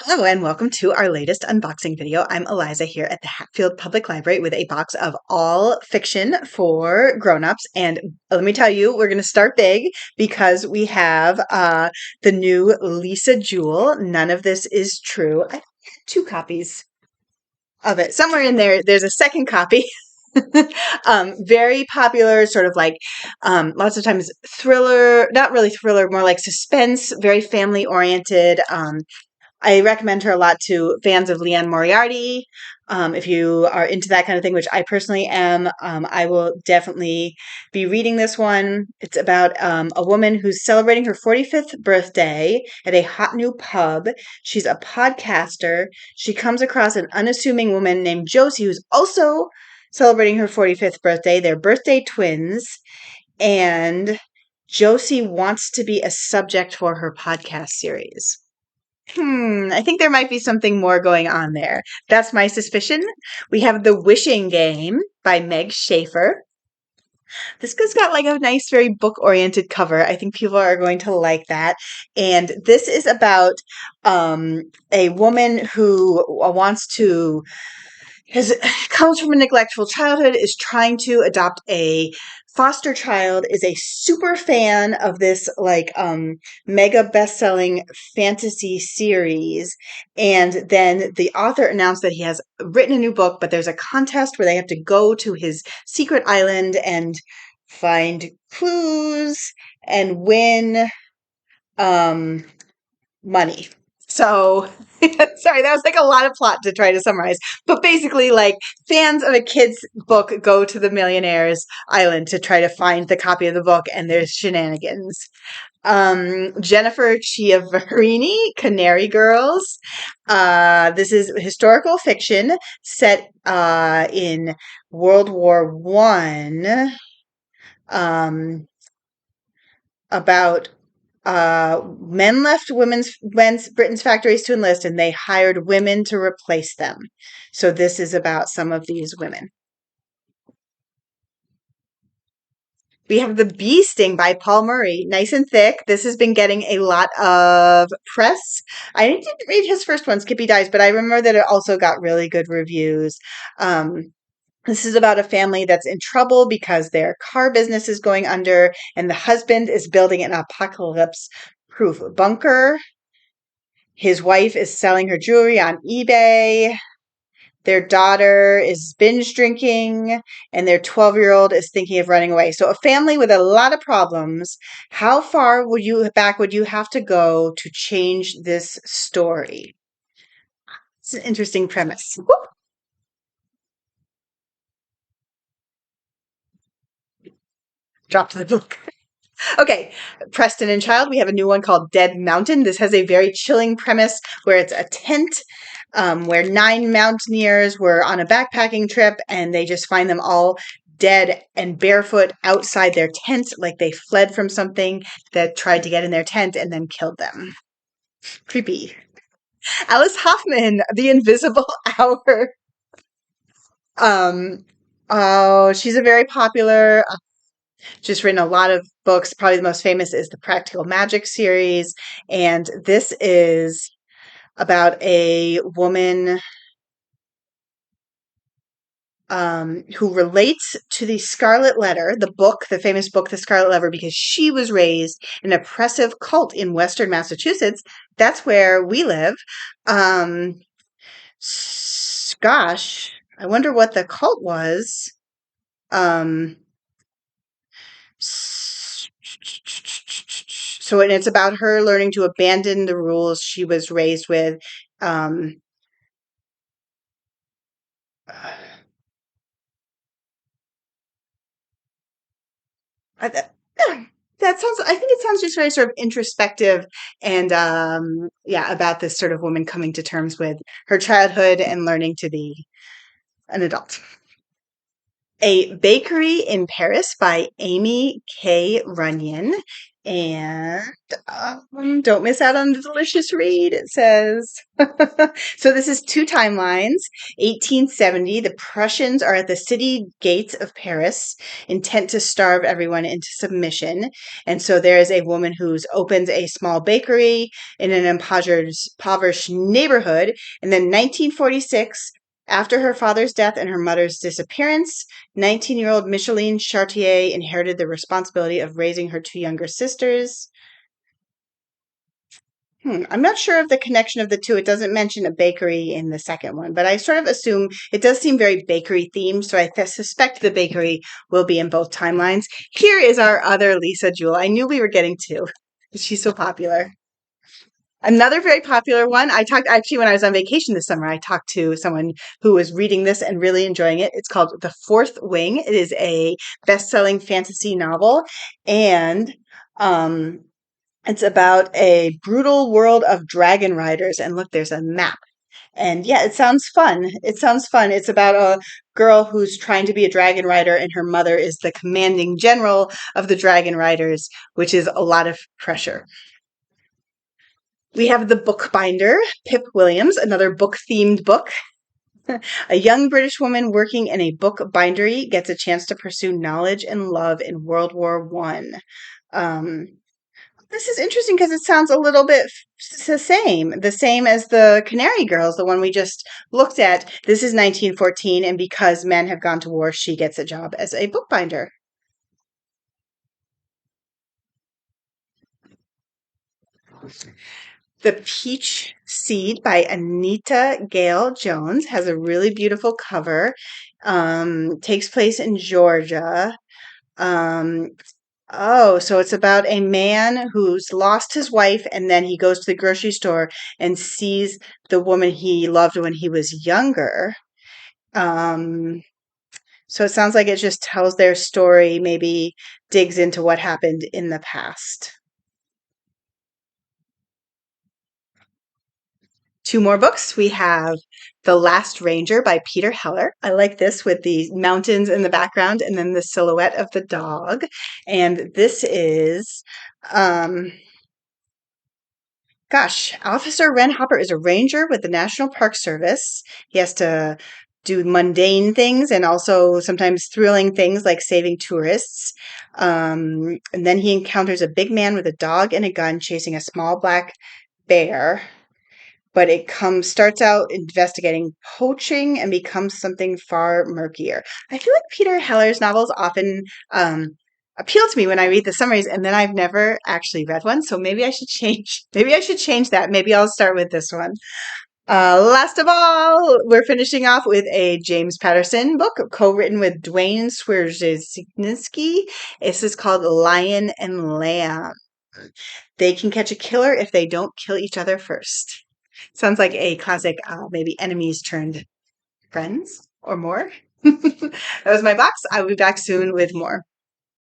Hello and welcome to our latest unboxing video. I'm Eliza here at the Hatfield Public Library with a box of all fiction for grown-ups. And let me tell you, we're going to start big because we have the new Lisa Jewell. None of this is true. I have two copies of it. Somewhere in there, there's a second copy. Very popular, sort of like lots of times thriller, not really thriller, more like suspense, very family oriented. I recommend her a lot to fans of Leanne Moriarty. If you are into that kind of thing, which I personally am, I will definitely be reading this one. It's about a woman who's celebrating her 45th birthday at a hot new pub. She's a podcaster. She comes across an unassuming woman named Josie, who's also celebrating her 45th birthday. They're birthday twins. And Josie wants to be a subject for her podcast series. I think there might be something more going on there. That's my suspicion. We have The Wishing Game by Meg Shaffer. This has got like a nice, very book-oriented cover. I think people are going to like that. And this is about a woman who comes from a neglectful childhood, is trying to adopt a foster child, is a super fan of this mega best-selling fantasy series, and then the author announced that he has written a new book, but there's a contest where they have to go to his secret island and find clues and win money. So, sorry, that was like a lot of plot to try to summarize. But basically, like, fans of a kid's book go to the millionaire's island to try to find the copy of the book, and there's shenanigans. Jennifer Chiaverini, Canary Girls. This is historical fiction set in World War I, about men left Britain's factories to enlist, and they hired women to replace them. So this is about some of these women. We have The Bee Sting by Paul Murray, nice and thick. This has been getting a lot of press. I didn't read his first one, Skippy Dies, but I remember that it also got really good reviews. This is about a family that's in trouble because their car business is going under, and the husband is building an apocalypse-proof bunker. His wife is selling her jewelry on eBay. Their daughter is binge drinking, and their 12-year-old is thinking of running away. So a family with a lot of problems. How far would you have to go to change this story? It's an interesting premise. Whoop. Dropped the book. Okay, Preston and Child, we have a new one called Dead Mountain. This has a very chilling premise where it's a tent where 9 mountaineers were on a backpacking trip, and they just find them all dead and barefoot outside their tent, like they fled from something that tried to get in their tent and then killed them. Creepy. Alice Hoffman, The Invisible Hour. She's a very popular, just written a lot of books. Probably the most famous is the Practical Magic series. And this is about a woman who relates to the Scarlet Letter, the famous book, The Scarlet Letter, because she was raised in an oppressive cult in Western Massachusetts. That's where we live. Gosh, I wonder what the cult was. So, and it's about her learning to abandon the rules she was raised with. I think it sounds just very sort of introspective and, about this sort of woman coming to terms with her childhood and learning to be an adult. A Bakery in Paris by Aimie K. Runyan. And don't miss out on the delicious read, it says. So this is two timelines. 1870, the Prussians are at the city gates of Paris, intent to starve everyone into submission. And so there is a woman who opens a small bakery in an impoverished neighborhood. And then 1946, after her father's death and her mother's disappearance, 19-year-old Micheline Chartier inherited the responsibility of raising her two younger sisters. I'm not sure of the connection of the two. It doesn't mention a bakery in the second one, but I sort of assume it does seem very bakery themed, so I suspect the bakery will be in both timelines. Here is our other Lisa Jewell. I knew we were getting two. She's so popular. Another very popular one. I talked actually when I was on vacation this summer. I talked to someone who was reading this and really enjoying it. It's called The Fourth Wing. It is a best-selling fantasy novel, and um, it's about a brutal world of dragon riders. And look, there's a map. And yeah, it sounds fun. It sounds fun. It's about a girl who's trying to be a dragon rider, and her mother is the commanding general of the dragon riders, which is a lot of pressure. We have the Bookbinder, Pip Williams, another book-themed book. A young British woman working in a book bindery gets a chance to pursue knowledge and love in World War One. Um, this is interesting because it sounds a little bit the same as the Canary Girls, the one we just looked at. This is 1914, and because men have gone to war, she gets a job as a bookbinder. The Peach Seed by Anita Gail Jones has a really beautiful cover. Takes place in Georgia. Um, so it's about a man who's lost his wife, and then he goes to the grocery store and sees the woman he loved when he was younger. Um, so it sounds like it just tells their story, maybe digs into what happened in the past. Two more books. We have The Last Ranger by Peter Heller. I like this with the mountains in the background and then the silhouette of the dog. And this is, um, Officer Ren Hopper is a ranger with the National Park Service. He has to do mundane things and also sometimes thrilling things like saving tourists. And then he encounters a big man with a dog and a gun chasing a small black bear, but it starts out investigating poaching and becomes something far murkier. I feel like Peter Heller's novels often appeal to me when I read the summaries, and then I've never actually read one. So maybe I should change. Maybe I should change that. Maybe I'll start with this one. Last of all, we're finishing off with a James Patterson book co-written with Dwayne Swierczynski. This is called Lion and Lamb. They can catch a killer if they don't kill each other first. Sounds like a classic, maybe enemies turned friends or more. That was my box. I will be back soon with more.